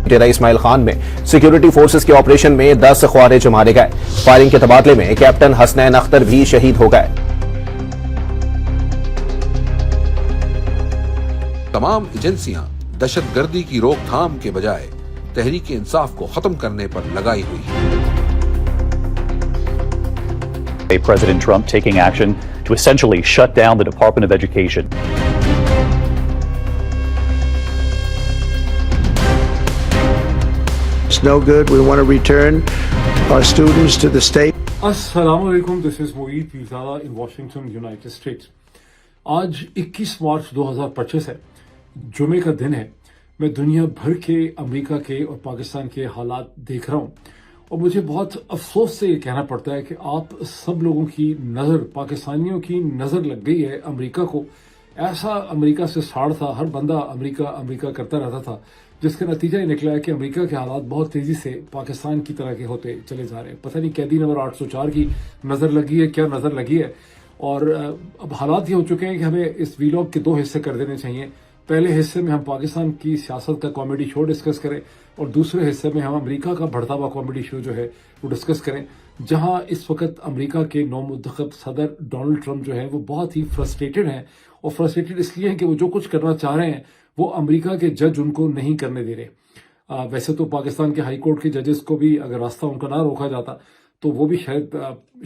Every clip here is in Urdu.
ڈیرہ اسماعیل خان میں سیکیورٹی فورسز کے آپریشن میں 10 خوارج مارے گئے۔ فائرنگ کے تبادلے میں کیپٹن حسنین اختر بھی شہید ہو گئے۔ تمام ایجنسیاں دہشت گردی کی روک تھام کے بجائے تحریک انصاف کو ختم کرنے پر لگائی ہوئی ہیں۔ President Trump taking action to essentially shut down the Department of Education. It's no good. We want to return our students to the state. Assalamu alaikum. This is Moeed Pilzada in Washington, United States. آج 21 مارچ 2025 ہے، جمعے کا دن ہے۔ میں دنیا بھر کے امریکہ کے اور پاکستان کے حالات دیکھ رہا ہوں اور مجھے بہت افسوس سے یہ کہنا پڑتا ہے کہ آپ سب لوگوں کی نظر، پاکستانیوں کی نظر لگ گئی ہے امریکہ کو۔ ایسا امریکہ سے ساڑ تھا، ہر بندہ امریکہ امریکہ کرتا رہتا تھا، جس کا نتیجہ یہ نکلا ہے کہ امریکہ کے حالات بہت تیزی سے پاکستان کی طرح کے ہوتے چلے جا رہے ہیں۔ پتہ نہیں قیدی نمبر 804 کی نظر لگی ہے، کیا نظر لگی ہے۔ اور اب حالات یہ ہو چکے ہیں کہ ہمیں اس ویلاگ کے 2 حصے کر دینے چاہیے۔ پہلے حصے میں ہم پاکستان کی سیاست کا کامیڈی شو ڈسکس کریں اور دوسرے حصے میں ہم امریکہ کا بڑھتا ہوا کامیڈی شو جو ہے وہ ڈسکس کریں، جہاں اس وقت امریکہ کے نو منتخب صدر ڈونلڈ ٹرمپ جو ہے وہ بہت ہی فرسٹریٹڈ ہیں، اور فرسٹریٹڈ اس لیے ہیں کہ وہ جو کچھ کرنا چاہ رہے ہیں وہ امریکہ کے جج ان کو نہیں کرنے دے رہے۔ ویسے تو پاکستان کے ہائی کورٹ کے ججز کو بھی اگر راستہ ان کا نہ روکا جاتا تو وہ بھی شاید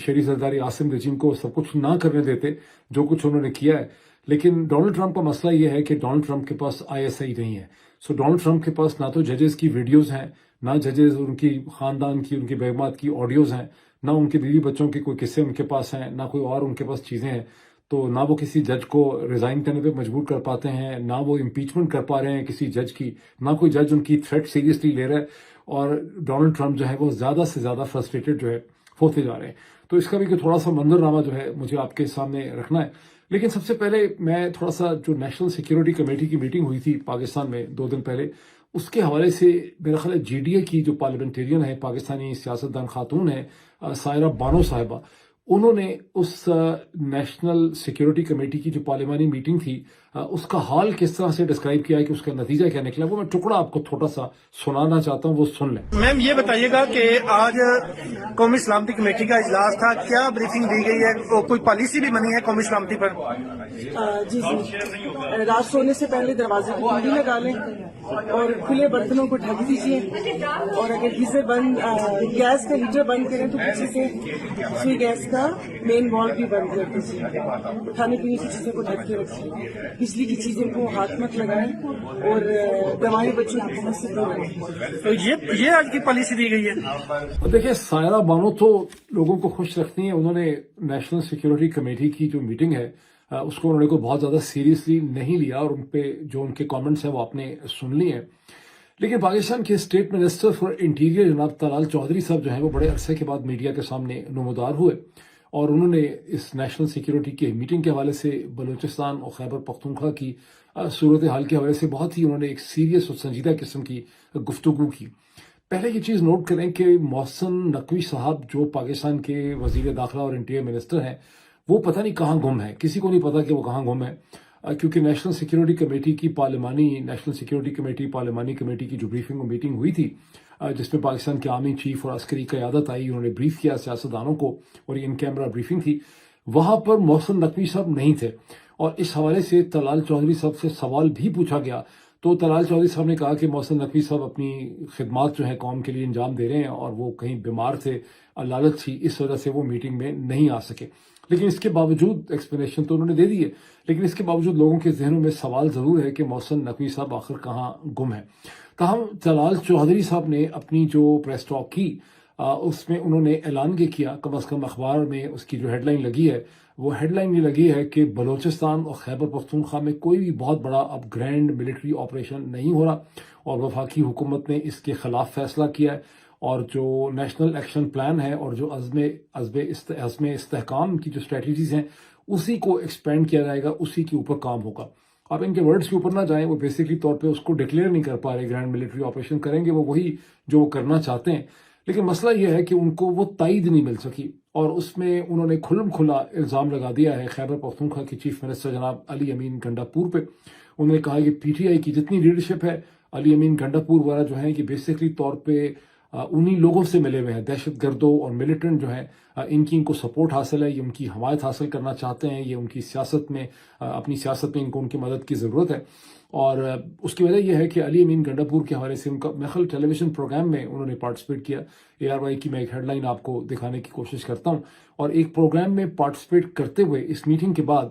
شہری سرداری عاصم رجیم کو سب کچھ نہ کرنے دیتے جو کچھ انہوں نے کیا ہے۔ لیکن ڈونلڈ ٹرمپ کا مسئلہ یہ ہے کہ ڈونلڈ ٹرمپ کے پاس ISI نہیں ہے۔ سو ڈونلڈ ٹرمپ کے پاس نہ تو ججز کی ویڈیوز ہیں، نہ ججز ان کی خاندان کی، ان کی بیگمات کی آڈیوز ہیں، نہ ان کے بیوی بچوں کے کوئی قصے ان کے پاس ہیں، نہ کوئی اور ان کے پاس چیزیں ہیں۔ تو نہ وہ کسی جج کو ریزائن کرنے پہ مجبور کر پاتے ہیں، نہ وہ امپیچمنٹ کر پا رہے ہیں کسی جج کی، نہ کوئی جج ان کی تھریٹ سیریسلی لے رہا ہے، اور ڈونلڈ ٹرمپ جو ہے وہ زیادہ سے زیادہ فرسٹریٹڈ جو ہے ہوتے جا رہے ہیں۔ تو اس کا بھی تھوڑا سا منظرنامہ جو ہے مجھے آپ کے سامنے رکھنا ہے۔ لیکن سب سے پہلے میں تھوڑا سا جو نیشنل سیکیورٹی کمیٹی کی میٹنگ ہوئی تھی پاکستان میں 2 دن پہلے، اس کے حوالے سے میرا خیال ہے GDA کی جو پارلیمنٹیرین ہے، پاکستانی سیاستدان خاتون ہے سائرہ بانو صاحبہ، انہوں نے اس نیشنل سیکیورٹی کمیٹی کی جو پارلیمانی میٹنگ تھی اس کا حال کس طرح سے ڈسکرائب کیا ہے کہ اس کا نتیجہ کیا نکلا، وہ میں ٹکڑا آپ کو تھوڑا سا سنانا چاہتا ہوں، وہ سن لیں۔ میم یہ بتائیے گا کہ آج قومی سلامتی کمیٹی کا اجلاس تھا، کیا بریفنگ دی گئی ہے؟ کوئی پالیسی بھی بنی ہے قومی سلامتی پر؟ جی رات سونے سے پہلے دروازے کو کنڈی لگا لیں اور کھلے برتنوں کو ڈھک دیجیے، اور اگر گیزر بند، گیس کا ہیٹر بند کریں تو پیچھے سے سوئی گیس کا مین وال بھی بند کر دیجیے۔ کھانے پینے کی چیزوں کو ڈھک کے رکھیے، بجلی کی چیزوں کو ہاتھ مت لگائیں، اور دوائیں بچوں کی پہنچ سے دور رکھیں۔ تو یہ آج کی پالیسی دی گئی ہے۔ دیکھیں، سائرہ بانو تو لوگوں کو خوش رکھتی ہیں، انہوں نے نیشنل سیکیورٹی کمیٹی کی جو میٹنگ ہے اس کو انہوں نے کو بہت زیادہ سیریسلی نہیں لیا، اور ان پہ جو ان کے کامنٹس ہیں وہ آپ نے سن لی ہیں۔ لیکن پاکستان کے اسٹیٹ منسٹر فار انٹیریئر جناب طلال چودھری صاحب جو ہیں وہ بڑے عرصے کے بعد میڈیا کے سامنے نمودار ہوئے، اور انہوں نے اس نیشنل سیکیورٹی کی میٹنگ کے حوالے سے بلوچستان اور خیبر پختونخوا کی صورتحال کے حوالے سے بہت ہی انہوں نے ایک سیریس اور سنجیدہ قسم کی گفتگو کی۔ پہلے یہ چیز نوٹ کریں کہ محسن نقوی صاحب جو پاکستان کے وزیر داخلہ اور انٹیریئر منسٹر ہیں، وہ پتہ نہیں کہاں گم ہے، کسی کو نہیں پتا کہ وہ کہاں گم ہے، کیونکہ نیشنل سیکیورٹی کمیٹی کی نیشنل سیکیورٹی کمیٹی پارلیمانی کمیٹی کی جو بریفنگ اور میٹنگ ہوئی تھی، جس میں پاکستان کے آرمی چیف اور عسکری قیادت آئی، انہوں نے بریف کیا سیاستدانوں کو، اور یہ ان کیمرہ بریفنگ تھی، وہاں پر محسن نقوی صاحب نہیں تھے، اور اس حوالے سے طلال چودھری صاحب سے سوال بھی پوچھا گیا تو طلال چودھری صاحب نے کہا کہ محسن نقوی صاحب اپنی خدمات جو ہیں قوم کے لیے انجام دے رہے ہیں، اور وہ کہیں بیمار تھے، لالچ تھی، اس وجہ سے وہ میٹنگ میں نہیں آ سکے۔ لیکن اس کے باوجود ایکسپلینیشن تو انہوں نے دے دی ہے، لیکن اس کے باوجود لوگوں کے ذہنوں میں سوال ضرور ہے کہ محسن نقوی صاحب آخر کہاں گم ہے۔ تاہم طلال چودھری صاحب نے اپنی جو پریس ٹاک کی اس میں انہوں نے اعلان یہ کیا، کم از کم اخبار میں اس کی جو ہیڈ لائن لگی ہے وہ ہیڈ لائن یہ لگی ہے کہ بلوچستان اور خیبر پختونخوا میں کوئی بھی بہت بڑا اب گرینڈ ملٹری آپریشن نہیں ہو رہا، اور وفاقی حکومت نے اس کے خلاف فیصلہ کیا ہے، اور جو نیشنل ایکشن پلان ہے اور جو عزم استحکام کی جو اسٹریٹجیز ہیں اسی کو ایکسپینڈ کیا جائے گا، اسی کے اوپر کام ہوگا۔ آپ ان کے ورڈز کے اوپر نہ جائیں، وہ بیسکلی طور پہ اس کو ڈکلیئر نہیں کر پا رہے گرینڈ ملٹری آپریشن کریں گے، وہ وہی جو وہ کرنا چاہتے ہیں، لیکن مسئلہ یہ ہے کہ ان کو وہ تائید نہیں مل سکی، اور اس میں انہوں نے کھلم کھلا الزام لگا دیا ہے خیبر پختونخوا کے چیف منسٹر جناب علی امین گنڈا پور پہ۔ انہوں نے کہا کہ PTI کی جتنی لیڈرشپ ہے علی امین گنڈاپور وغیرہ جو ہیں کہ بیسکلی طور پہ انہی لوگوں سے ملے ہوئے ہیں، دہشت گردوں اور ملیٹنٹ جو ہیں ان کو سپورٹ حاصل ہے، یہ ان کی حمایت حاصل کرنا چاہتے ہیں، یہ ان کی سیاست میں اپنی سیاست میں ان کی مدد کی ضرورت ہے. اور اس کی وجہ یہ ہے کہ علی امین گنڈاپور کے حوالے سے ان کا میخل ٹیلی ویژن پروگرام میں انہوں نے پارٹیسپیٹ کیا. ARY کی میں ایک ہیڈ لائن آپ کو دکھانے کی کوشش کرتا ہوں. اور ایک پروگرام میں پارٹیسپیٹ کرتے ہوئے اس میٹنگ کے بعد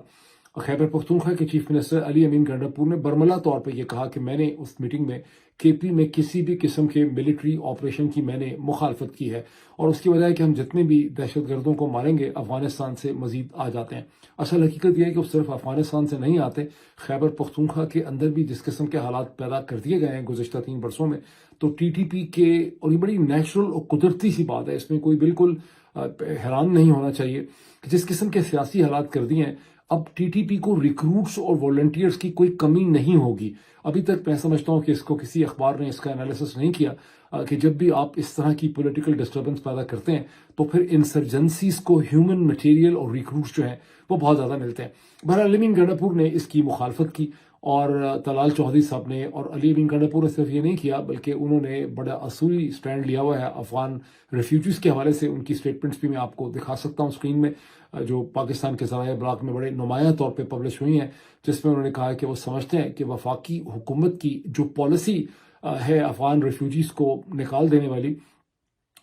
خیبر پختونخوا کے چیف منسٹر علی امین گنڈاپور نے برملا طور پہ یہ کہا کہ میں نے اس میٹنگ میں KP میں کسی بھی قسم کے ملٹری آپریشن کی میں نے مخالفت کی ہے، اور اس کی وجہ ہے کہ ہم جتنے بھی دہشت گردوں کو ماریں گے افغانستان سے مزید آ جاتے ہیں. اصل حقیقت یہ ہے کہ وہ صرف افغانستان سے نہیں آتے، خیبر پختونخوا کے اندر بھی جس قسم کے حالات پیدا کر دیے گئے ہیں گزشتہ 3 برسوں میں، تو TTP کے، اور یہ بڑی نیچرل اور قدرتی سی بات ہے، اس میں کوئی بالکل حیران نہیں ہونا چاہیے کہ جس قسم کے سیاسی حالات کر دیے ہیں اب TTP کو ریکروٹس اور والنٹیئرز کی کوئی کمی نہیں ہوگی. ابھی تک میں سمجھتا ہوں کہ اس کو کسی اخبار نے اس کا انالیسس نہیں کیا کہ جب بھی آپ اس طرح کی پولیٹیکل ڈسٹربنس پیدا کرتے ہیں تو پھر انسرجنسیز کو ہیومن مٹیریل اور ریکروٹس جو ہیں وہ بہت زیادہ ملتے ہیں. بہرحال علی امین گنڈاپور نے اس کی مخالفت کی، اور طلال چودھری صاحب نے، اور علی امین گنڈاپور نے صرف یہ نہیں کیا بلکہ انہوں نے بڑا اصولی سٹینڈ لیا ہوا ہے افغان ریفیوجیز کے حوالے سے. ان کی سٹیٹمنٹس بھی میں آپ کو دکھا سکتا ہوں اسکرین میں، جو پاکستان کے ذرائع ابلاغ میں بڑے نمایاں طور پہ پبلش ہوئی ہیں، جس میں انہوں نے کہا کہ وہ سمجھتے ہیں کہ وفاقی حکومت کی جو پالیسی ہے افغان ریفیوجیز کو نکال دینے والی،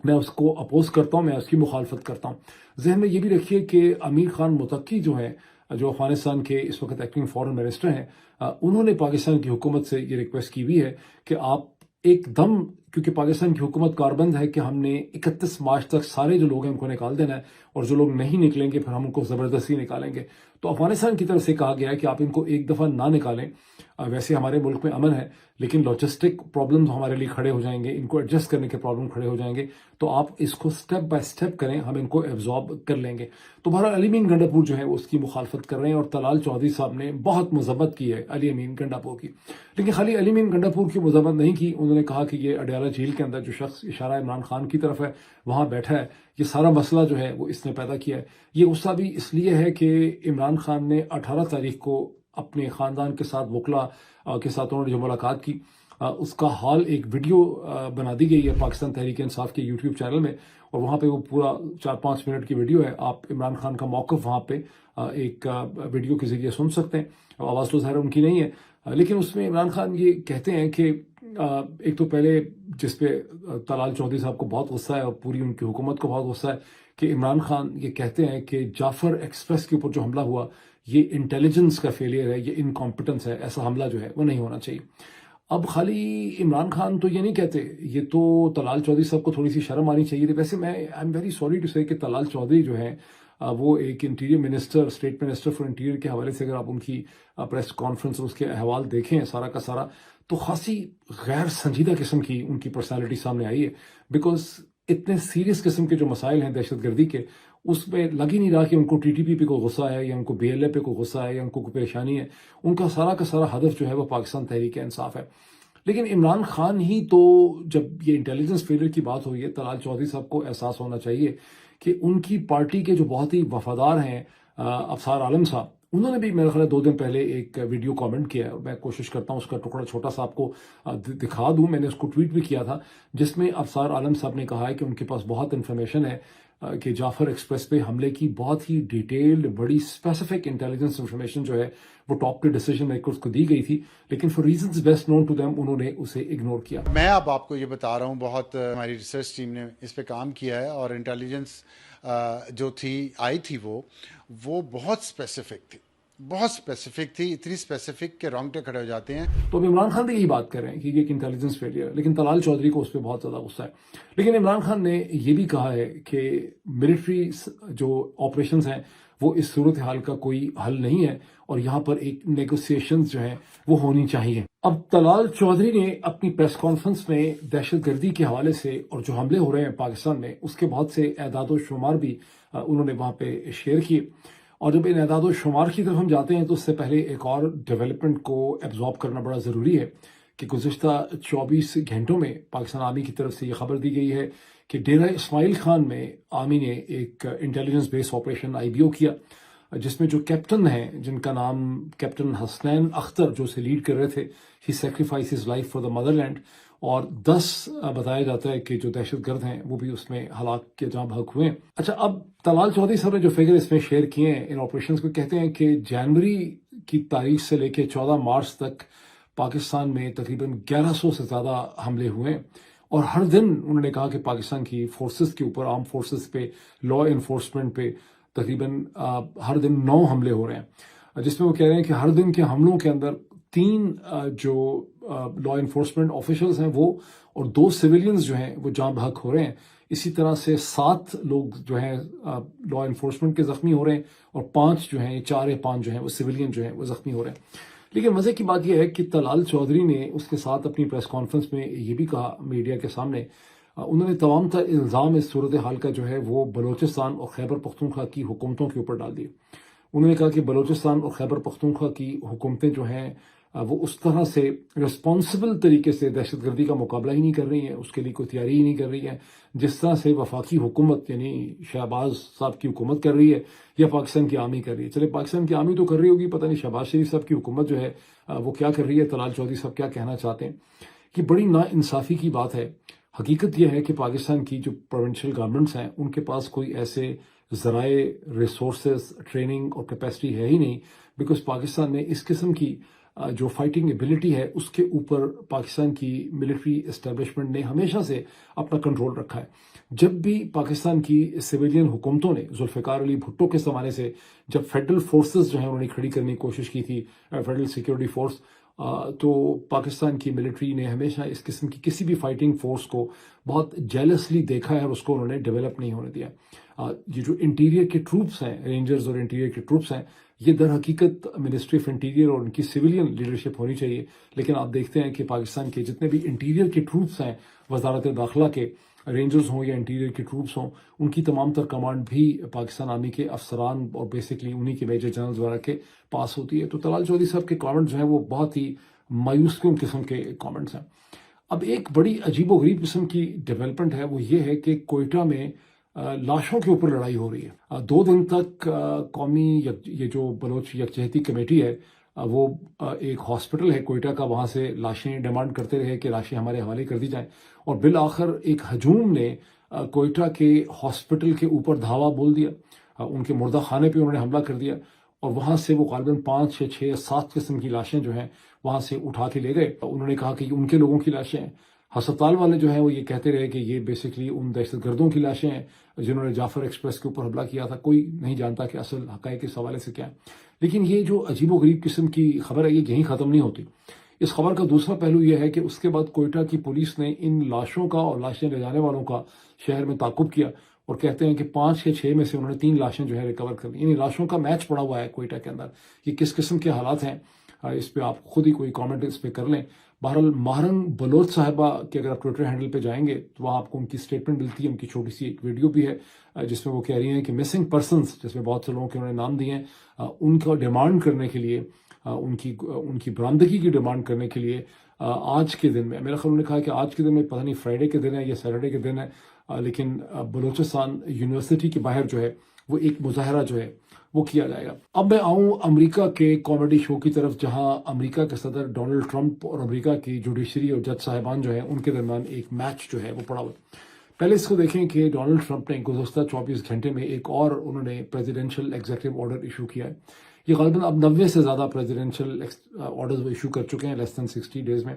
میں اس کو اپوز کرتا ہوں، میں اس کی مخالفت کرتا ہوں. ذہن میں یہ بھی رکھیے کہ امیر خان متقی جو ہیں، جو افغانستان کے اس وقت ایکٹنگ فارن منسٹر ہیں، انہوں نے پاکستان کی حکومت سے یہ ریکویسٹ کی ہوئی ہے کہ آپ ایک دم، کیونکہ پاکستان کی حکومت کاربند ہے کہ ہم نے 31 مارچ تک سارے جو لوگ ہیں ان کو نکال دینا ہے، اور جو لوگ نہیں نکلیں گے پھر ہم ان کو زبردستی نکالیں گے. تو افغانستان کی طرف سے کہا گیا ہے کہ آپ ان کو ایک دفعہ نہ نکالیں. ویسے ہمارے ملک میں امن ہے، لیکن لاجسٹک پرابلمز ہمارے لیے کھڑے ہو جائیں گے، ان کو ایڈجسٹ کرنے کے پرابلم کھڑے ہو جائیں گے، تو آپ اس کو سٹیپ بائی سٹیپ کریں، ہم ان کو ایبزارب کر لیں گے. تو بہرحال علی امین گنڈاپور جو ہے وہ اس کی مخالفت کر رہے ہیں، اور طلال چودھری صاحب نے بہت مذمت کی ہے علی امین گنڈاپور کی. لیکن خالی علی امین گنڈاپور کی مذمت نہیں کی، انہوں نے کہا کہ یہ اڈیالہ جھیل کے اندر جو شخص اشارہ عمران خان کی طرف ہے وہاں بیٹھا ہے، یہ سارا مسئلہ جو ہے وہ اس نے پیدا کیا ہے. یہ غصہ بھی اس لیے ہے کہ عمران خان نے 18 تاریخ کو اپنے خاندان کے ساتھ، وکلا کے ساتھ انہوں نے جو ملاقات کی، اس کا حال ایک ویڈیو بنا دی گئی ہے پاکستان تحریک انصاف کے YouTube چینل میں، اور وہاں پہ وہ پورا 4-5 منٹ کی ویڈیو ہے. آپ عمران خان کا موقف وہاں پہ ایک ویڈیو کے ذریعے سن سکتے ہیں. آواز تو ظاہر ان کی نہیں ہے، لیکن اس میں عمران خان یہ کہتے ہیں کہ ایک تو پہلے جس پہ طلال چودھری صاحب کو بہت غصہ ہے اور پوری ان کی حکومت کو بہت غصہ ہے کہ عمران خان یہ کہتے ہیں کہ جعفر ایکسپریس کے اوپر جو حملہ ہوا یہ انٹیلیجنس کا فیلئر ہے، یہ انکمپٹنس ہے، ایسا حملہ جو ہے وہ نہیں ہونا چاہیے. اب خالی عمران خان تو یہ نہیں کہتے، یہ تو طلال چودھری صاحب کو تھوڑی سی شرم آنی چاہیے تھی. ویسے میں I am very sorry to say کہ طلال چودھری جو ہیں وہ ایک interior minister, state minister for interior کے حوالے سے اگر آپ ان کی پریس کانفرنس اور اس کے احوال دیکھیں سارا کا سارا، تو خاصی غیر سنجیدہ قسم کی ان کی پرسنالٹی سامنے آئی ہے. بیکاز اتنے سیریس قسم کے جو مسائل ہیں دہشت گردی کے، اس میں لگ ہی نہیں رہا کہ ان کو TTP پہ کوئی غصہ ہے، یا ان کو BLA پہ کوئی غصہ ہے، یا ان کو کوئی پریشانی ہے. ان کا سارا ہدف جو ہے وہ پاکستان تحریک انصاف ہے. لیکن عمران خان ہی تو، جب یہ انٹیلیجنس فیلئر کی بات ہوئی ہے، طلال چودھری صاحب کو احساس ہونا چاہیے کہ ان کی پارٹی کے جو بہت ہی وفادار ہیں افسار عالم صاحب، انہوں نے بھی میرے خیال 2 دن پہلے ایک ویڈیو کامنٹ کیا ہے. میں کوشش کرتا ہوں اس کا ٹکڑا چھوٹا سا آپ کو دکھا دوں. میں نے اس کو ٹویٹ بھی کیا تھا، جس میں افسار عالم صاحب نے کہا ہے کہ ان کے پاس بہت انفارمیشن ہے کہ جعفر ایکسپریس پہ حملے کی بہت ہی ڈیٹیلڈ، بڑی اسپیسیفک انٹیلیجنس انفارمیشن جو ہے وہ ٹاپ کے ڈیسیجن میکرز کو دی گئی تھی، لیکن for reasons best known to them انہوں نے اسے اگنور کیا. میں اب آپ کو یہ بتا رہا ہوں، بہت ہماری ریسرچ ٹیم نے اس پہ کام کیا ہے، اور انٹیلیجنس جو آئی تھی وہ بہت اسپیسیفک تھی، بہت اسپیسیفک تھی، اتنی اسپیسیفک کہ رونگٹے کھڑے ہو جاتے ہیں. تو اب عمران خان بھی یہی بات کر رہے ہیں کہ یہ ایک انٹیلیجنس فیلئر ہے، لیکن طلال چودھری کو اس پہ بہت زیادہ غصہ ہے. لیکن عمران خان نے یہ بھی کہا ہے کہ ملٹری جو آپریشنز ہیں وہ اس صورتحال کا کوئی حل نہیں ہے، اور یہاں پر ایک نیگوسیشنز جو ہیں وہ ہونی چاہیے. اب طلال چودھری نے اپنی پریس کانفرنس میں دہشت گردی کے حوالے سے اور جو حملے ہو رہے ہیں پاکستان میں اس کے بہت سے اعداد و شمار بھی انہوں نے وہاں پہ شیئر کیے. اور جب ان اعداد و شمار کی طرف ہم جاتے ہیں تو اس سے پہلے ایک اور ڈیولپمنٹ کو ایبزارب کرنا بڑا ضروری ہے کہ گزشتہ 24 گھنٹوں میں پاکستان آرمی کی طرف سے یہ خبر دی گئی ہے کہ ڈیرہ اسماعیل خان میں آرمی نے ایک انٹیلیجنس بیس آپریشن IBO کیا، جس میں جو کیپٹن ہیں جن کا نام کیپٹن حسنین اختر جو اسے لیڈ کر رہے تھے، he sacrifice his life for the motherland, اور 10 بتایا جاتا ہے کہ جو دہشت گرد ہیں وہ بھی اس میں ہلاک کے جاں بحق ہوئے ہیں۔ اچھا، اب طلال چودھری صاحب نے جو فگر اس میں شیئر کیے ہیں ان آپریشنز کو، کہتے ہیں کہ جنوری کی تاریخ سے لے کے 14 مارچ تک پاکستان میں تقریباً 1100 سے زیادہ حملے ہوئے ہیں، اور ہر دن انہوں نے کہا کہ پاکستان کی فورسز کے اوپر، آرم فورسز پہ، لا انفورسمنٹ پہ تقریباً ہر دن 9 حملے ہو رہے ہیں، جس میں وہ کہہ رہے ہیں کہ ہر دن کے حملوں کے اندر 3 جو لا انفورسمنٹ آفیشلز ہیں وہ اور 2 سویلینز جو ہیں وہ جاں بحق ہو رہے ہیں۔ اسی طرح سے 7 لوگ جو ہیں لا انفورسمنٹ کے زخمی ہو رہے ہیں، اور 5 جو ہیں، 4 یا 5 جو ہیں وہ سویلین جو ہیں وہ زخمی ہو رہے ہیں۔ لیکن مزے کی بات یہ ہے کہ طلال چودھری نے اس کے ساتھ اپنی پریس کانفرنس میں یہ بھی کہا میڈیا کے سامنے، انہوں نے تمام تر الزام اس صورتحال کا جو ہے وہ بلوچستان اور خیبر پختونخوا کی حکومتوں کے اوپر ڈال دیے۔ انہوں نے کہا کہ بلوچستان اور خیبر پختونخوا کی حکومتیں جو ہیں وہ اس طرح سے رسپانسبل طریقے سے دہشت گردی کا مقابلہ ہی نہیں کر رہی ہیں، اس کے لیے کوئی تیاری ہی نہیں کر رہی ہے، جس طرح سے وفاقی حکومت یعنی شہباز صاحب کی حکومت کر رہی ہے یا پاکستان کی آرمی کر رہی ہے۔ چلے پاکستان کی آرمی تو کر رہی ہوگی، پتہ نہیں شہباز شریف صاحب کی حکومت جو ہے وہ کیا کر رہی ہے، طلال چودھری صاحب کیا کہنا چاہتے ہیں۔ یہ بڑی ناانصافی کی بات ہے۔ حقیقت یہ ہے کہ پاکستان کی جو پروونشل گورنمنٹس ہیں ان کے پاس کوئی ایسے ذرائع، ریسورسز، ٹریننگ اور کیپیسٹی ہے ہی نہیں، بیکاز پاکستان میں اس قسم کی جو فائٹنگ ایبلٹی ہے اس کے اوپر پاکستان کی ملٹری اسٹیبلشمنٹ نے ہمیشہ سے اپنا کنٹرول رکھا ہے۔ جب بھی پاکستان کی سویلین حکومتوں نے ذوالفقار علی بھٹو کے زمانے سے جب فیڈرل فورسز جو ہیں انہوں نے کھڑی کرنے کی کوشش کی تھی، فیڈرل سیکیورٹی فورس، تو پاکستان کی ملٹری نے ہمیشہ اس قسم کی کسی بھی فائٹنگ فورس کو بہت جیلسلی دیکھا ہے اور اس کو انہوں نے ڈیولپ نہیں ہونے دیا۔ یہ جو انٹیریئر کے ٹروپس ہیں، رینجرز اور انٹیریئر کے ٹروپس ہیں، یہ در حقیقت منسٹری آف انٹیریئر اور ان کی سویلین لیڈرشپ ہونی چاہیے، لیکن آپ دیکھتے ہیں کہ پاکستان کے جتنے بھی انٹیریئر کے ٹروپس ہیں، وزارت داخلہ کے رینجرز ہوں یا انٹیریئر کے ٹروپس ہوں، ان کی تمام تر کمانڈ بھی پاکستان آرمی کے افسران اور بیسکلی انہی کے میجر جنرلز وغیرہ کے پاس ہوتی ہے۔ تو طلال چودھری صاحب کے کامنٹ جو ہیں وہ بہت ہی مایوس کن قسم کے کامنٹس ہیں۔ اب ایک بڑی عجیب و غریب قسم کی ڈیولپمنٹ ہے، وہ یہ ہے کہ کوئٹہ میں لاشوں کے اوپر لڑائی ہو رہی ہے۔ 2 دن تک قومی یہ جو بلوچ یکجہتی کمیٹی ہے وہ ایک ہاسپٹل ہے کوئٹہ کا، وہاں سے لاشیں ڈیمانڈ کرتے رہے کہ لاشیں ہمارے حوالے کر دی جائیں، اور بالآخر ایک ہجوم نے کوئٹہ کے ہاسپٹل کے اوپر دھاوا بول دیا، ان کے مردہ خانے پہ انہوں نے حملہ کر دیا، اور وہاں سے وہ غالباً 5 یا 6 یا 7 قسم کی لاشیں جو ہیں وہاں سے اٹھا کے لے گئے۔ انہوں نے کہا کہ یہ ان کے لوگوں کی لاشیں ہیں۔ ہسپتال والے جو ہیں وہ یہ کہتے رہے کہ یہ بیسکلی ان دہشت گردوں کی لاشیں ہیں جنہوں نے جعفر ایکسپریس کے اوپر حملہ کیا تھا۔ کوئی نہیں جانتا کہ اصل حقائق اس حوالے سے کیا ہے، لیکن یہ جو عجیب و غریب قسم کی خبر ہے یہ یہیں ختم نہیں ہوتی۔ اس خبر کا دوسرا پہلو یہ ہے کہ اس کے بعد کوئٹہ کی پولیس نے ان لاشوں کا اور لاشیں لے جانے والوں کا شہر میں تعاقب کیا، اور کہتے ہیں کہ 5 یا 6 میں سے انہوں نے 3 لاشیں جو ہے ریکور کر لی۔ یعنی لاشوں کا میچ پڑا ہوا ہے کوئٹہ کے اندر۔ یہ کس قسم کے حالات ہیں اس پہ آپ خود ہی کوئی کامنٹ اس پہ کر لیں۔ بہرحال ماہرن بلوچ صاحبہ کے اگر آپ ٹویٹر ہینڈل پہ جائیں گے تو وہاں آپ کو ان کی اسٹیٹمنٹ ملتی ہے، ان کی چھوٹی سی ایک ویڈیو بھی ہے جس میں وہ کہہ رہی ہیں کہ مسنگ پرسنس، جس میں بہت سے لوگوں کے انہوں نے نام دیے ہیں، ان کا ڈیمانڈ کرنے کے لیے، ان کی برآمدگی کی ڈیمانڈ کرنے کے لیے آج کے دن میں، میرا خیال انہوں نے کہا کہ آج کے دن میں پتہ نہیں فرائیڈے کے دن ہے یا سیٹرڈے کے دن ہے، لیکن بلوچستان یونیورسٹی کے باہر جو ہے وہ ایک مظاہرہ جو ہے وہ کیا جائے گا۔ اب میں آؤں امریکہ کے کامیڈی شو کی طرف، جہاں امریکہ کے صدر ڈونلڈ ٹرمپ اور امریکہ کی جوڈیشری اور جج صاحبان جو ہیں ان کے درمیان ایک میچ جو ہے وہ پڑا ہوا ہے۔ پہلے اس کو دیکھیں کہ ڈونلڈ ٹرمپ نے گزشتہ 24 گھنٹے میں ایک اور انہوں نے پریزیڈینشیل ایگزیکٹو آرڈر ایشو کیا ہے۔ یہ غالباً اب 90 سے زیادہ پریزیڈینشیل آرڈرز وہ ایشو کر چکے ہیں لیس دین 60 ڈیز میں،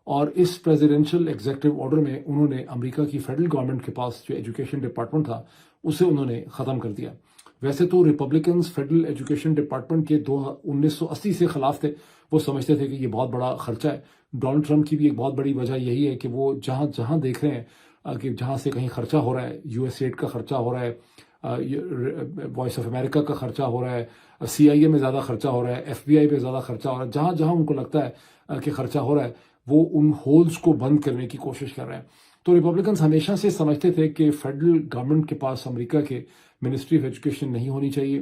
اور اس پریزیڈینشیل ایگزیکٹو آرڈر میں انہوں نے امریکہ کی فیڈرل گورنمنٹ کے پاس جو ایجوکیشن ڈپارٹمنٹ تھا اسے انہوں نے ختم کر دیا۔ ویسے تو ریپبلکنز فیڈرل ایجوکیشن ڈپارٹمنٹ کے 1980 سے خلاف تھے، وہ سمجھتے تھے کہ یہ بہت بڑا خرچہ ہے۔ ڈونلڈ ٹرمپ کی بھی ایک بہت بڑی وجہ یہی ہے کہ وہ جہاں دیکھ رہے ہیں کہ جہاں سے کہیں خرچہ ہو رہا ہے، یو ایس ایڈ کا خرچہ ہو رہا ہے، وائس آف امریکہ کا خرچہ ہو رہا ہے، CIA میں زیادہ خرچہ ہو رہا ہے، FBI پہ زیادہ خرچہ ہو رہا ہے، جہاں ان کو لگتا ہے کہ خرچہ ہو رہا ہے وہ ان ہولز کو بند کرنے کی کوشش کر رہے ہیں۔ تو ریپبلکنز ہمیشہ سے سمجھتے تھے کہ فیڈرل گورنمنٹ کے پاس امریکہ کے منسٹری آف ایجوکیشن نہیں ہونی چاہیے،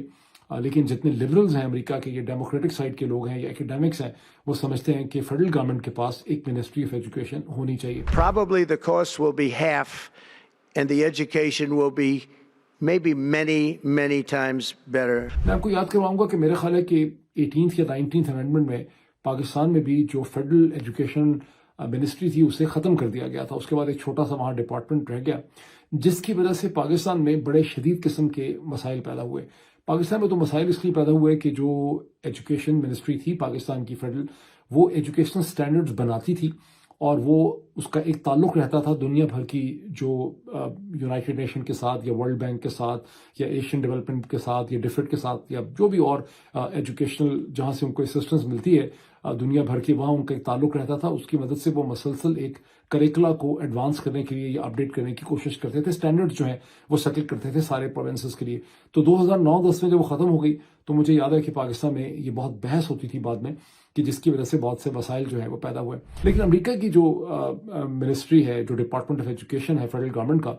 لیکن جتنے لبرلز ہیں امریکہ کے، یہ ڈیموکریٹک سائڈ کے لوگ ہیں یا ایکیڈیمکس ہیں، وہ سمجھتے ہیں کہ فیڈرل گورنمنٹ کے پاس ایک منسٹری آف ایجوکیشن ہونی چاہیے۔ Probably the cost will be half and the education will be maybe many times better. میں آپ کو یاد کرواؤں گا کہ میرا خیال ہے کہ 18th یا 19th امینڈمنٹ میں پاکستان میں بھی جو فیڈرل ایجوکیشن منسٹری تھی اسے ختم کر دیا گیا تھا. اس کے بعد ایک چھوٹا سا وہاں ڈپارٹمنٹ رہ گیا جس کی وجہ سے پاکستان میں بڑے شدید قسم کے مسائل پیدا ہوئے. پاکستان میں تو مسائل اس لیے پیدا ہوئے کہ جو ایجوکیشن منسٹری تھی پاکستان کی فیڈرل، وہ ایجوکیشنل سٹینڈرڈز بناتی تھی اور وہ اس کا ایک تعلق رہتا تھا دنیا بھر کی جو یونائٹڈ نیشن کے ساتھ یا ورلڈ بینک کے ساتھ یا ایشین ڈیولپمنٹ کے ساتھ یا ڈفٹ کے ساتھ یا جو بھی اور ایجوکیشنل جہاں سے ان کو اسسٹنس ملتی ہے دنیا بھر کی، وہاں ان کا ایک تعلق رہتا تھا. اس کی مدد سے وہ مسلسل ایک کریکلا کو ایڈوانس کرنے کے لیے یا اپڈیٹ کرنے کی کوشش کرتے تھے. اسٹینڈرڈ جو ہیں وہ سیٹل کرتے تھے سارے پروونسز کے لیے. تو 2009-10 میں جب وہ ختم ہو گئی تو مجھے یاد ہے کہ پاکستان میں یہ بہت بحث ہوتی تھی بعد میں کہ جس کی وجہ سے بہت سے مسائل جو ہیں وہ پیدا ہوئے. لیکن امریکہ کی جو منسٹری ہے، جو ڈپارٹمنٹ آف ایجوکیشن ہے فیڈرل گورنمنٹ کا،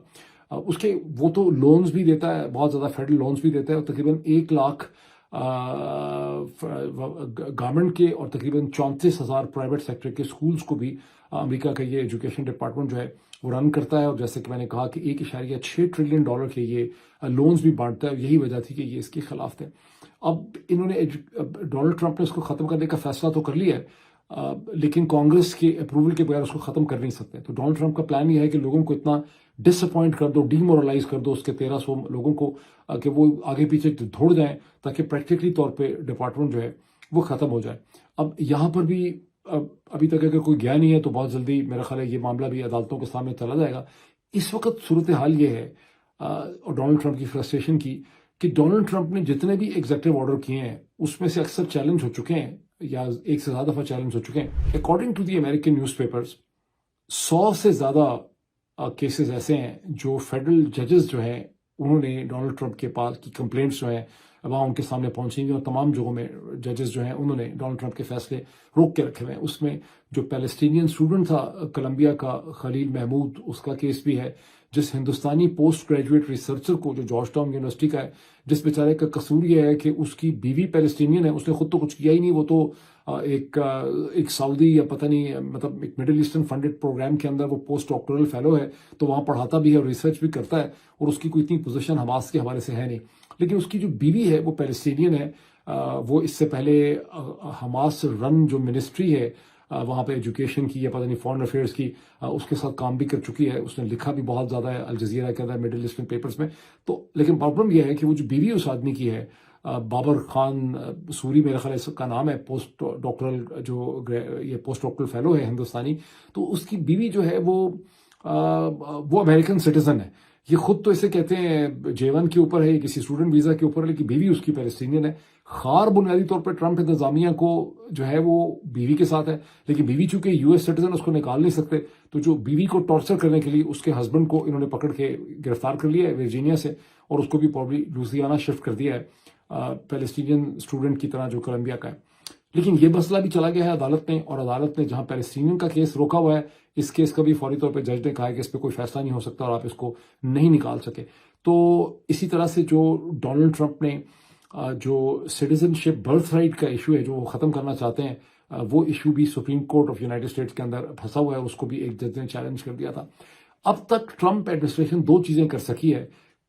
اس کے وہ تو لونز بھی دیتا ہے، بہت زیادہ فیڈرل لونز بھی دیتا ہے، اور تقریباً 1 لاکھ گورنمنٹ کے اور تقریباً 34,000 پرائیویٹ سیکٹر کے سکولز کو بھی امریکہ کا یہ ایجوکیشن ڈپارٹمنٹ جو ہے وہ رن کرتا ہے. اور جیسے کہ میں نے کہا کہ $1.6 ٹریلین کے یہ لونز بھی بانٹتا ہے، اور یہی وجہ تھی کہ یہ اس کے خلاف تھے. اب انہوں نے ڈونلڈ ٹرمپ نے اس کو ختم کرنے کا فیصلہ تو کر لیا ہے، لیکن کانگریس کے اپروول کے بغیر اس کو ختم کر نہیں سکتے. تو ڈونلڈ ٹرمپ کا پلان یہ ہے کہ لوگوں کو اتنا ڈس اپوائنٹ کر دو، ڈی مورلائز کر دو اس کے 1300 لوگوں کو کہ وہ آگے پیچھے دھوڑ جائیں تاکہ پریکٹیکلی طور پہ ڈپارٹمنٹ جو ہے وہ ختم ہو جائے. اب یہاں پر بھی ابھی تک اگر کوئی گیا نہیں ہے تو بہت جلدی میرا خیال ہے یہ معاملہ بھی عدالتوں کے سامنے چلا جائے گا. اس وقت صورتحال یہ ہے اور ڈونلڈ ٹرمپ کی فرسٹریشن کی کہ ڈونلڈ ٹرمپ نے جتنے بھی ایگزیکٹو آرڈر کیے ہیں اس میں سے اکثر چیلنج ہو چکے ہیں یا ایک سے زیادہ دفعہ چیلنج ہو چکے ہیں. According to the American newspapers 100 سے زیادہ کیسز ایسے ہیں جو فیڈرل ججز جو ہیں انہوں نے ڈونلڈ ٹرمپ کے پاس کی کمپلینٹس جو ہیں وہاں ان کے سامنے پہنچیں گی، اور تمام جگہوں میں ججز جو ہیں انہوں نے ڈونلڈ ٹرمپ کے فیصلے روک کے رکھے ہوئے ہیں. اس میں جو پیلسٹینین اسٹوڈنٹ تھا کولمبیا کا خلیل محمود، اس کا کیس بھی ہے. جس ہندوستانی پوسٹ گریجویٹ ریسرچر کو جو جارج ٹاؤن یونیورسٹی کا ہے، جس بیچارے کا قصور یہ ہے کہ اس کی بیوی پیلسٹینین ہے، اس نے خود تو کچھ کیا ہی نہیں، وہ تو ایک سعودی یا پتہ نہیں مطلب ایک مڈل ایسٹرن فنڈڈ پروگرام کے اندر وہ پوسٹ ڈاکٹورل فیلو ہے، تو وہاں پڑھاتا بھی ہے اور ریسرچ بھی کرتا ہے، اور اس کی کوئی اتنی پوزیشن حماس کے حوالے سے ہے نہیں. لیکن اس کی جو بیوی ہے وہ پیلسٹینین ہے. وہ اس سے پہلے حماس رن جو منسٹری ہے وہاں پہ ایجوکیشن کی یا پتہ نہیں فارن افیئرس کی، اس کے ساتھ کام بھی کر چکی ہے. اس نے لکھا بھی بہت زیادہ ہے الجزیرہ کے اندر، مڈل ایسٹرن پیپرز میں. تو لیکن پرابلم یہ ہے کہ وہ جو بیوی اس آدمی کی ہے، بابر خان سوری میرا خیال ہے کا نام ہے، پوسٹ ڈاکٹرل جو یہ پوسٹ ڈاکٹرل فیلو ہے ہندوستانی، تو اس کی بیوی جو ہے وہ امریکن سٹیزن ہے. یہ خود تو اسے کہتے ہیں J1 کے اوپر ہے، کسی اسٹوڈنٹ ویزا کے اوپر ہے، لیکن بیوی اس کی پیلسٹینین ہے. خار بنیادی طور پر ٹرمپ انتظامیہ کو جو ہے وہ بیوی کے ساتھ ہے، لیکن بیوی چونکہ US سٹیزن اس کو نکال نہیں سکتے، تو جو بیوی کو ٹارچر کرنے کے لیے اس کے ہسبینڈ کو انہوں نے پکڑ کے گرفتار کر لیا ہے ورجینیا سے، اور اس کو بھی پرابلی لوزیانہ شفٹ کر دیا ہے پیلسٹینین اسٹوڈنٹ کی طرح جو کولمبیا کا ہے. لیکن یہ مسئلہ بھی چلا گیا ہے عدالت میں، اور عدالت نے جہاں پیلسٹینین کا کیس روکا ہوا ہے، اس کیس کا بھی فوری طور پہ جج نے کہا ہے کہ اس پہ کوئی فیصلہ نہیں ہو سکتا اور آپ اس کو نہیں نکال سکے. تو اسی طرح سے جو ڈونلڈ ٹرمپ نے جو سٹیزن شپ برتھ رائٹ کا ایشو ہے جو وہ ختم کرنا چاہتے ہیں، وہ ایشو بھی supreme court of United States کے اندر پھنسا ہوا ہے. اس کو بھی ایک جج نے چیلنج کر دیا تھا. اب تک ٹرمپ ایڈمنسٹریشن 2 چیزیں کر سکی ہے.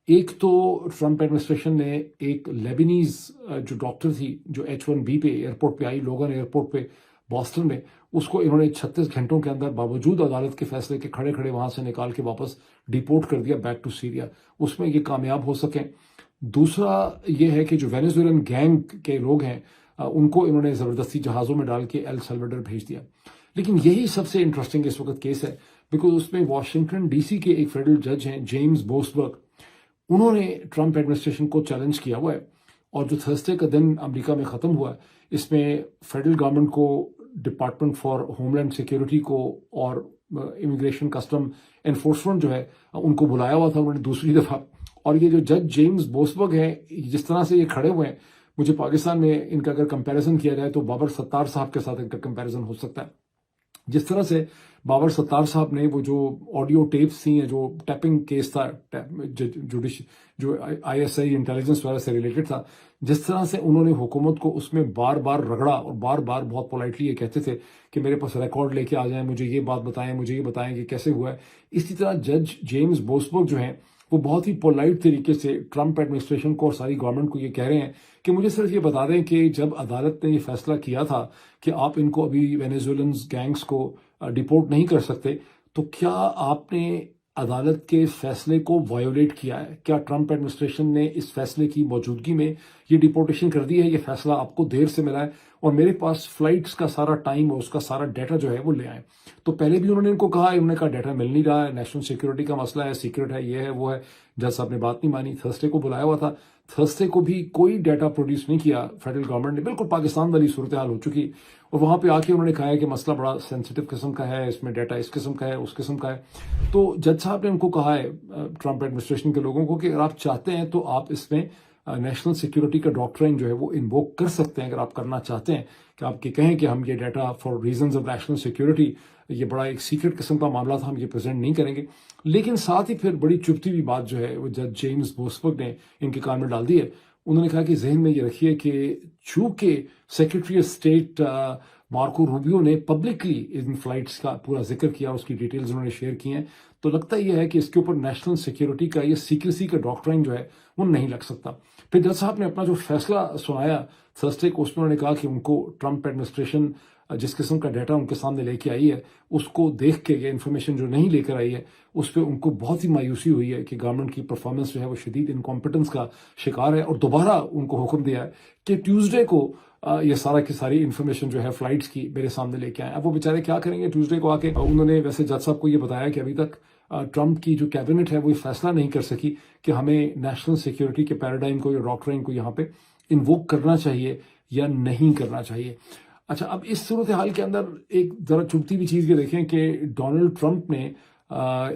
ایک تو ٹرمپ ایڈمنسٹریشن نے ایک لیبنیز جو ڈاکٹر تھی جو H1B پہ ایئرپورٹ پہ آئی، لوگن ایئرپورٹ پہ بوسٹن میں، اس کو انہوں نے 36 گھنٹوں کے اندر باوجود عدالت کے فیصلے کے کھڑے کھڑے وہاں سے نکال کے واپس ڈیپورٹ کر دیا بیک ٹو سیریا. اس میں یہ کامیاب ہو سکیں. دوسرا یہ ہے کہ جو وینیزویلن گینگ کے لوگ ہیں ان کو انہوں نے زبردستی جہازوں میں ڈال کے ایل سلواڈور بھیج دیا. لیکن یہی سب سے انٹرسٹنگ اس وقت کیس ہے، بیکاز اس میں واشنگٹن DC کے ایک فیڈرل جج ہیں جیمز بوسبرگ، انہوں نے ٹرمپ ایڈمنسٹریشن کو چیلنج کیا ہوا ہے. اور جو تھرسڈے کا دن امریکہ میں ختم ہوا ہے، اس میں فیڈرل گورنمنٹ کو، department for homeland security کو اور امیگریشن کسٹم انفورسمنٹ جو ہے ان کو بلایا ہوا تھا انہوں نے دوسری دفعہ. اور یہ جو جج جیمز بوسبرگ ہیں، جس طرح سے یہ کھڑے ہوئے ہیں، مجھے پاکستان میں ان کا اگر کمپیریزن کیا جائے تو بابر ستار صاحب کے ساتھ ان کا کمپیریزن ہو سکتا ہے. جس طرح سے بابر ستار صاحب نے وہ جو آڈیو ٹیپس تھیں، جو ٹیپنگ کیس تھا جو ISI انٹیلیجنس وغیرہ سے ریلیٹڈ تھا، جس طرح سے انہوں نے حکومت کو اس میں بار بار رگڑا اور بار بار بہت پولائٹلی یہ کہتے تھے کہ میرے پاس ریکارڈ لے کے آ جائیں، مجھے یہ بات بتائیں، مجھے یہ بتائیں کہ کیسے ہوا ہے. اسی طرح جج جیمز بوسبرگ جو ہیں وہ بہت ہی پولائٹ طریقے سے ٹرمپ ایڈمنسٹریشن کو اور ساری گورنمنٹ کو یہ کہہ رہے ہیں کہ مجھے صرف یہ بتا دیں کہ جب عدالت نے یہ فیصلہ کیا تھا کہ آپ ان کو ابھی وینیزویلنز گینگز کو ڈیپورٹ نہیں کر سکتے، تو کیا آپ نے عدالت کے فیصلے کو وائیولیٹ کیا ہے؟ کیا ٹرمپ ایڈمنسٹریشن نے اس فیصلے کی موجودگی میں یہ ڈیپورٹیشن کر دی ہے؟ یہ فیصلہ آپ کو دیر سے ملا ہے اور میرے پاس فلائٹس کا سارا ٹائم اور اس کا سارا ڈیٹا جو ہے وہ لے آئیں۔ تو پہلے بھی انہوں نے ان کو کہا، انہوں نے کہا ڈیٹا مل نہیں رہا ہے، نیشنل سیکیورٹی کا مسئلہ ہے، سیکرٹ ہے، یہ ہے وہ ہے۔ جج صاحب نے بات نہیں مانی، تھرسڈے کو بلایا ہوا تھا، تھرسڈے کو بھی کوئی ڈیٹا پروڈیوس نہیں کیا فیڈرل گورنمنٹ نے، بالکل پاکستان والی صورتحال ہو چکی، اور وہاں پہ آ کے انہوں نے کہا ہے کہ مسئلہ بڑا سینسٹیو قسم کا ہے، اس میں ڈیٹا اس قسم کا ہے، اس قسم کا ہے۔ تو جج صاحب نے ان کو کہا ہے ٹرمپ ایڈمنسٹریشن کے لوگوں کو کہ اگر آپ چاہتے ہیں تو آپ اس میں نیشنل سیکیورٹی کا ڈاکٹرائن جو ہے وہ انووک کر سکتے ہیں، اگر آپ کرنا چاہتے ہیں کہ آپ یہ کہیں کہ ہم یہ data for reasons of national security, یہ بڑا ایک سیکرٹ قسم کا معاملہ تھا، ہم یہ پریزنٹ نہیں کریں گے۔ لیکن ساتھ ہی پھر بڑی چبھتی ہوئی بات جو ہے وہ جج جیمز بوسبرگ نے ان کے کان میں ڈال دی ہے۔ انہوں نے کہا کہ ذہن میں یہ رکھیے کہ چونکہ secretary of state Marco Rubio نے پبلکلی ان فلائٹس کا پورا ذکر کیا، اس کی ڈیٹیلز انہوں نے شیئر کی ہیں، تو لگتا یہ ہے کہ اس کے اوپر نیشنل سیکیورٹی کا یہ سیکریسی کا ڈاکٹرائن جو ہے وہ نہیں لگ سکتا۔ پھر جج صاحب نے اپنا جو فیصلہ سنایا تھرسڈے کو، اس میں انہوں نے کہا کہ ان کو ٹرمپ ایڈمنسٹریشن جس قسم کا ڈیٹا ان کے سامنے لے کے آئی ہے، اس کو دیکھ کے یہ انفارمیشن جو نہیں لے کر آئی ہے، اس پہ ان کو بہت ہی مایوسی ہوئی ہے کہ گورنمنٹ کی پرفارمنس جو ہے وہ شدید انکمپیٹنس کا شکار ہے، اور دوبارہ ان کو حکم دیا ہے کہ ٹیوزڈے کو یہ سارا کی ساری انفارمیشن جو ہے فلائٹس کی میرے سامنے لے کے آئیں۔ اب وہ بیچارے کیا کریں گے ٹیوزڈے کو آ کے؟ انہوں نے ویسے جج صاحب کو یہ بتایا کہ ابھی تک ٹرمپ کی جو کیبنٹ ہے وہ یہ فیصلہ نہیں کر سکی کہ ہمیں نیشنل سیکیورٹی کے پیراڈائم کو یا ڈاکٹرائن کو یہاں پہ انووک کرنا چاہیے یا نہیں کرنا چاہیے۔ اچھا، اب اس صورتحال کے اندر ایک ذرا چبھتی ہوئی چیز یہ دیکھیں کہ ڈونلڈ ٹرمپ نے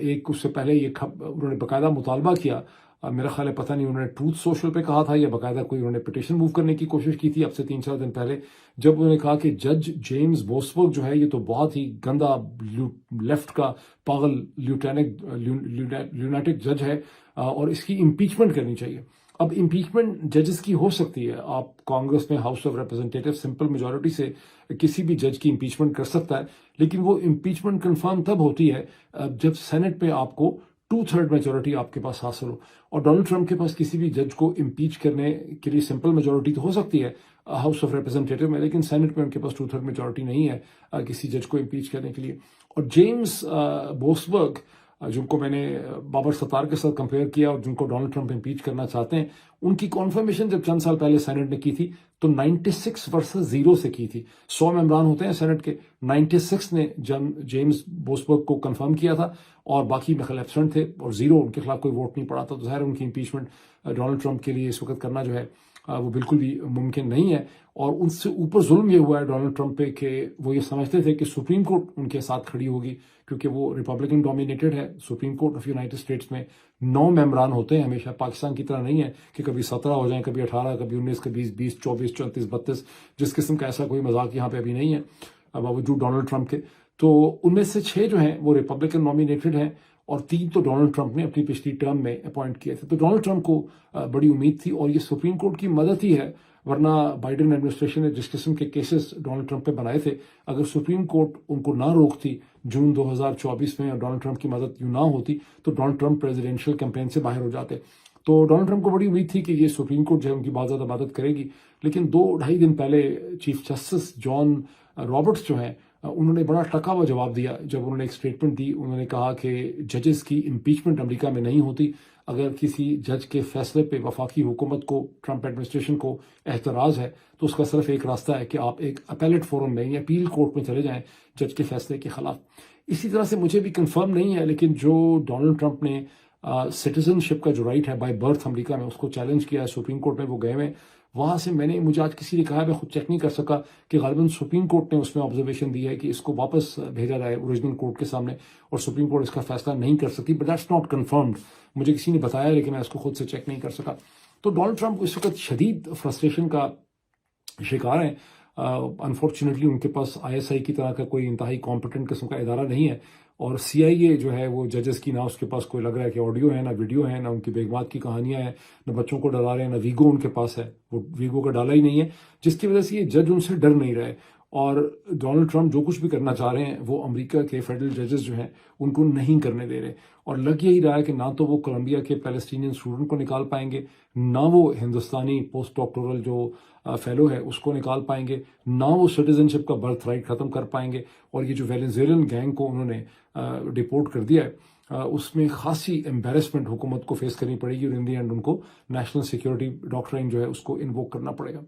ایک اس سے پہلے انہوں نے باقاعدہ مطالبہ کیا، میرا خیال ہے پتہ نہیں انہوں نے ٹروتھ سوشل پہ کہا تھا یا باقاعدہ کوئی انہوں نے پٹیشن موو کرنے کی کوشش کی تھی اب سے 3-4 دن پہلے، جب انہوں نے کہا کہ جج جیمز بوسبرگ جو ہے یہ تو بہت ہی گندا لیفٹ کا پاگل لونیٹک جج ہے اور اس کی امپیچمنٹ کرنی چاہیے۔ اب امپیچمنٹ ججز کی ہو سکتی ہے، آپ کانگریس میں house of representative simple majority سے کسی بھی جج کی امپیچمنٹ کر سکتا ہے، لیکن وہ امپیچمنٹ کنفرم تب ہوتی ہے جب سینٹ میں آپ کو 2/3 میجورٹی آپ کے پاس حاصل ہو، اور ڈونلڈ ٹرمپ کے پاس کسی بھی جج کو امپیچ کرنے کے لیے سمپل میجورٹی تو ہو سکتی ہے ہاؤس آف ریپرزنٹیٹیو میں، لیکن سینٹ میں ان کے پاس 2/3 میجورٹی نہیں ہے کسی جج کو امپیچ کرنے کے لیے۔ اور جیمز بوسبرگ جن کو میں نے بابر ستار کے ساتھ کمپیئر کیا اور جن کو ڈونلڈ ٹرمپ امپیچ کرنا چاہتے ہیں، ان کی کنفرمیشن جب چند سال پہلے سینٹ نے کی تھی تو 96 ورسز 0 سے کی تھی۔ 100 ممبران ہوتے ہیں سینٹ کے، 96 نے جیمز بوسبرگ کو کنفرم کیا تھا اور باقی میں خلاف ایبسنٹ تھے، اور 0 ان کے خلاف کوئی ووٹ نہیں پڑا تھا، تو ظاہر ان کی امپیچمنٹ ڈونلڈ ٹرمپ کے لیے اس وقت کرنا جو ہے وہ بالکل بھی ممکن نہیں ہے۔ اور ان سے اوپر ظلم یہ ہوا ہے ڈونلڈ ٹرمپ پہ کہ وہ یہ سمجھتے تھے کہ سپریم کورٹ ان کے ساتھ کھڑی ہوگی، کیونکہ وہ ریپبلکن ڈومینیٹڈ ہے۔ Supreme court of United States میں 9 ممبران ہوتے ہیں ہمیشہ، پاکستان کی طرح نہیں ہے کہ کبھی 17 ہو جائیں، کبھی 18، کبھی 19، کبھی 20، 24، 34، 32، جس قسم کا ایسا کوئی مذاق یہاں پہ ابھی نہیں ہے باوجود ڈونلڈ ٹرمپ کے۔ تو ان میں سے 6 جو ہیں وہ ریپبلکن نامینیٹڈ ہیں اور 3 تو ڈونلڈ ٹرمپ نے اپنی پچھلی ٹرم میں اپوائنٹ کیے تھے۔ تو ڈونلڈ ٹرمپ کو بڑی امید تھی اور یہ سپریم کورٹ کی مدد ہی ہے، ورنہ بائیڈن ایڈمنسٹریشن نے جس قسم کے کیسز ڈونلڈ ٹرمپ پہ بنائے تھے، اگر سپریم کورٹ ان کو نہ روکتی جون 2024 میں اور ڈونلڈ ٹرمپ کی مدد یوں نہ ہوتی تو ڈونلڈ ٹرمپ پریزیڈینشیل کیمپین سے باہر ہو جاتے۔ تو ڈونلڈ ٹرمپ کو بڑی امید تھی کہ یہ سپریم کورٹ جو ہے ان کی بہت زیادہ مدد کرے گی، لیکن 2-2.5 دن پہلے چیف جسٹس جان رابرٹس جو ہیں انہوں نے بڑا ٹکا ہوا جواب دیا جب انہوں نے ایک اسٹیٹمنٹ دی۔ انہوں نے کہا کہ ججز کی امپیچمنٹ امریکہ میں نہیں ہوتی، اگر کسی جج کے فیصلے پہ وفاقی حکومت کو، ٹرمپ ایڈمنسٹریشن کو اعتراض ہے تو اس کا صرف ایک راستہ ہے کہ آپ ایک اپیلیٹ فورم میں یا اپیل کورٹ میں چلے جائیں جج کے فیصلے کے خلاف۔ اسی طرح سے مجھے بھی کنفرم نہیں ہے، لیکن جو ڈونلڈ ٹرمپ نے سٹیزن شپ کا جو رائٹ ہے بائی برتھ امریکہ میں، اس کو چیلنج کیا ہے سپریم کورٹ میں، وہ گئے ہوئے، وہاں سے مجھے آج کسی نے کہا، میں خود چیک نہیں کر سکا کہ غالباً سپریم کورٹ نے اس میں آبزرویشن دی ہے کہ اس کو واپس بھیجا جائے اوریجنل کورٹ کے سامنے، اور سپریم کورٹ اس کا فیصلہ نہیں کر سکتی، بٹ دیٹس ناٹ کنفرمڈ، مجھے کسی نے بتایا لیکن میں اس کو خود سے چیک نہیں کر سکا۔ تو ڈونلڈ ٹرمپ اس وقت شدید فرسٹریشن کا شکار ہیں۔ انفارچونیٹلی ان کے پاس ISI کی طرح کا کوئی انتہائی کمپیٹنٹ قسم کا ادارہ نہیں ہے، اور CIA جو ہے وہ ججز کی، نہ اس کے پاس کوئی لگ رہا ہے کہ آڈیو ہے، نہ ویڈیو ہے، نہ ان کی بیگمات کی کہانیاں ہیں، نہ بچوں کو ڈرا رہے ہیں، نہ ویگو ان کے پاس ہے، وہ ویگو کا ڈالا ہی نہیں ہے، جس کی وجہ سے یہ جج ان سے ڈر نہیں رہے۔ اور ڈونلڈ ٹرمپ جو کچھ بھی کرنا چاہ رہے ہیں وہ امریکہ کے فیڈرل ججز جو ہیں ان کو نہیں کرنے دے رہے، اور لگ یہی رہا ہے کہ نہ تو وہ کولمبیا کے پیلسٹینین اسٹوڈنٹ کو نکال پائیں گے، نہ وہ ہندوستانی پوسٹ ڈاکٹورل جو فیلو ہے اس کو نکال پائیں گے، نہ وہ سٹیزن شپ کا برتھ رائٹ ختم کر پائیں گے، اور یہ جو ویلنزویلن گینگ کو انہوں نے ڈپورٹ کر دیا ہے اس میں خاصی امبیرسمنٹ حکومت کو فیس کرنی پڑے گی، اور ان دی اینڈ ان کو نیشنل سیکیورٹی ڈاکٹرائن جو ہے اس کو انووک کرنا پڑے گا۔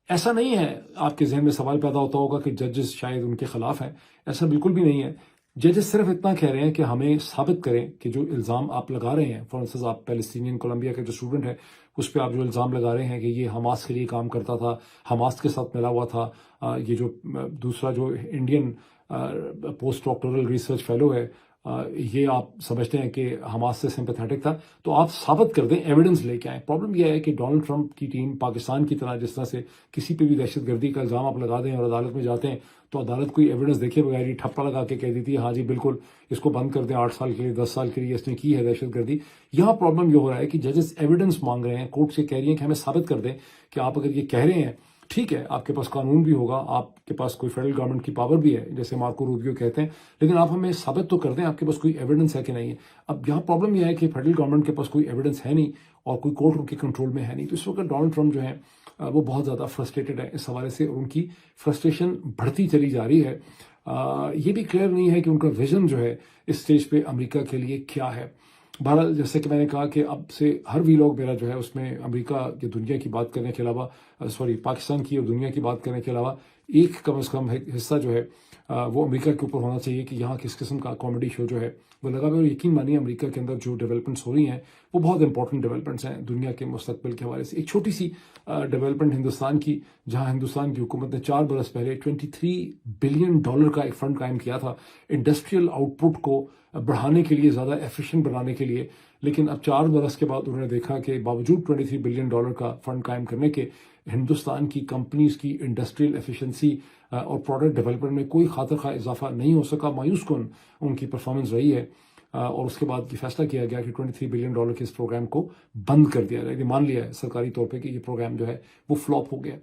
ایسا نہیں ہے، آپ کے ذہن میں سوال پیدا ہوتا ہوگا کہ ججز شاید ان کے خلاف ہیں، ایسا بالکل بھی نہیں ہے۔ ججز صرف اتنا کہہ رہے ہیں کہ ہمیں ثابت کریں کہ جو الزام آپ لگا رہے ہیں، فار انسٹنس آپ پیلسٹینین کولمبیا کے جو اسٹوڈنٹ ہے اس پہ آپ جو الزام لگا رہے ہیں کہ یہ حماس کے لیے کام کرتا تھا، حماس کے ساتھ ملا ہوا تھا، یہ جو دوسرا جو Indian post doctoral research fellow ہے یہ آپ سمجھتے ہیں کہ حماس سے سمپیتھیٹک تھا، تو آپ ثابت کر دیں، ایویڈنس لے کے آئیں۔ پرابلم یہ ہے کہ ڈونلڈ ٹرمپ کی ٹیم پاکستان کی طرح جس طرح سے کسی پہ بھی دہشت گردی کا الزام آپ لگا دیں اور عدالت میں جاتے ہیں تو عدالت کوئی ایویڈنس دیکھے بغیر ہی ٹھپا لگا کے کہہ دیتی ہے ہاں جی بالکل اس کو بند کر دیں 8 سال کے لیے، 10 سال کے لیے اس نے کی ہے دہشت گردی۔ یہاں پرابلم یہ ہو رہا ہے کہ ججز ایویڈنس مانگ رہے ہیں، کورٹ سے کہہ رہی ہیں کہ ہمیں ثابت کر دیں کہ آپ اگر یہ کہہ رہے ہیں ٹھیک ہے، آپ کے پاس قانون بھی ہوگا، آپ کے پاس کوئی فیڈرل گورنمنٹ کی پاور بھی ہے جیسے مارکو روبیو کہتے ہیں، لیکن آپ ہمیں ثابت تو کر دیں آپ کے پاس کوئی ایویڈنس ہے کہ نہیں ہے۔ اب یہاں پرابلم یہ ہے کہ فیڈرل گورنمنٹ کے پاس کوئی ایویڈنس ہے نہیں اور کوئی کورٹ ان کے کنٹرول میں ہے نہیں، تو اس وقت ڈونلڈ ٹرمپ جو ہے وہ بہت زیادہ فرسٹریٹڈ ہے اس حوالے سے، ان کی فرسٹریشن بڑھتی چلی جا رہی ہے۔ یہ بھی کلیئر نہیں ہے کہ ان کا ویژن جو ہے اس سٹیج پہ امریکہ کے لیے کیا ہے۔ بہرحال جیسے کہ میں نے کہا کہ اب سے ہر ویلاگ میرا جو ہے اس میں امریکہ کی دنیا کی بات کرنے کے علاوہ پاکستان کی اور دنیا کی بات کرنے کے علاوہ ایک کم از کم حصہ جو ہے وہ امریکہ کے اوپر ہونا چاہیے کہ یہاں کس قسم کا کامیڈی شو جو ہے وہ لگا ہوا ہے، اور یقین مانیے امریکہ کے اندر جو ڈیولپمنٹس ہو رہی ہیں وہ بہت امپورٹنٹ ڈیولپمنٹس ہیں دنیا کے مستقبل کے حوالے سے۔ ایک چھوٹی سی ڈیولپمنٹ ہندوستان کی، جہاں ہندوستان کی حکومت نے 4 برس پہلے $23 بلین کا ایک فنڈ قائم کیا تھا انڈسٹریل آؤٹ پٹ کو بڑھانے کے لیے، زیادہ ایفیشینٹ بنانے کے لیے، لیکن اب 4 برس کے بعد انہوں نے دیکھا کہ باوجود $23 بلین کا فنڈ قائم کرنے کے ہندوستان کی کمپنیز کی انڈسٹریل ایفیشنسی اور پروڈکٹ ڈیولپمنٹ میں کوئی خاطر خواہ اضافہ نہیں ہو سکا، مایوس کن ان کی پرفارمنس رہی ہے، اور اس کے بعد یہ فیصلہ کیا گیا کہ $23 بلین کے اس پروگرام کو بند کر دیا جائے، مان لیا ہے سرکاری طور پہ کہ یہ پروگرام جو ہے وہ فلاپ ہو گیا۔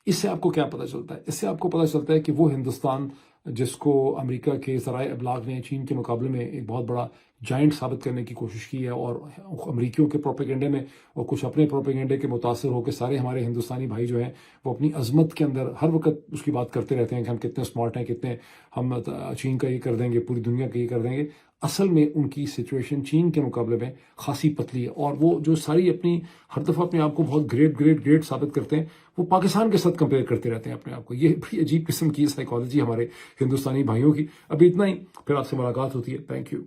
اس سے آپ کو کیا پتہ چلتا ہے؟ اس سے آپ کو پتہ چلتا ہے کہ وہ ہندوستان جس کو امریکہ کے ذرائع ابلاغ نے چین کے مقابلے میں ایک بہت بڑا جائنٹ ثابت کرنے کی کوشش کی ہے، اور امریکیوں کے پروپیگنڈے میں اور کچھ اپنے پروپیگنڈے کے متاثر ہو کے سارے ہمارے ہندوستانی بھائی جو ہیں وہ اپنی عظمت کے اندر ہر وقت اس کی بات کرتے رہتے ہیں کہ ہم کتنے سمارٹ ہیں، کتنے ہم چین کا یہ کر دیں گے، پوری دنیا کا یہ کر دیں گے۔ اصل میں ان کی سچویشن چین کے مقابلے میں خاصی پتلی ہے، اور وہ جو ساری اپنی ہر دفعہ اپنے آپ کو بہت گریٹ ثابت کرتے ہیں وہ پاکستان کے ساتھ کمپیئر کرتے رہتے ہیں اپنے آپ کو۔ یہ بڑی عجیب قسم کی سائیکالوجی ہمارے ہندوستانی بھائیوں کی۔ ابھی اتنا ہی، پھر آپ سے ملاقات ہوتی ہے۔ Thank you.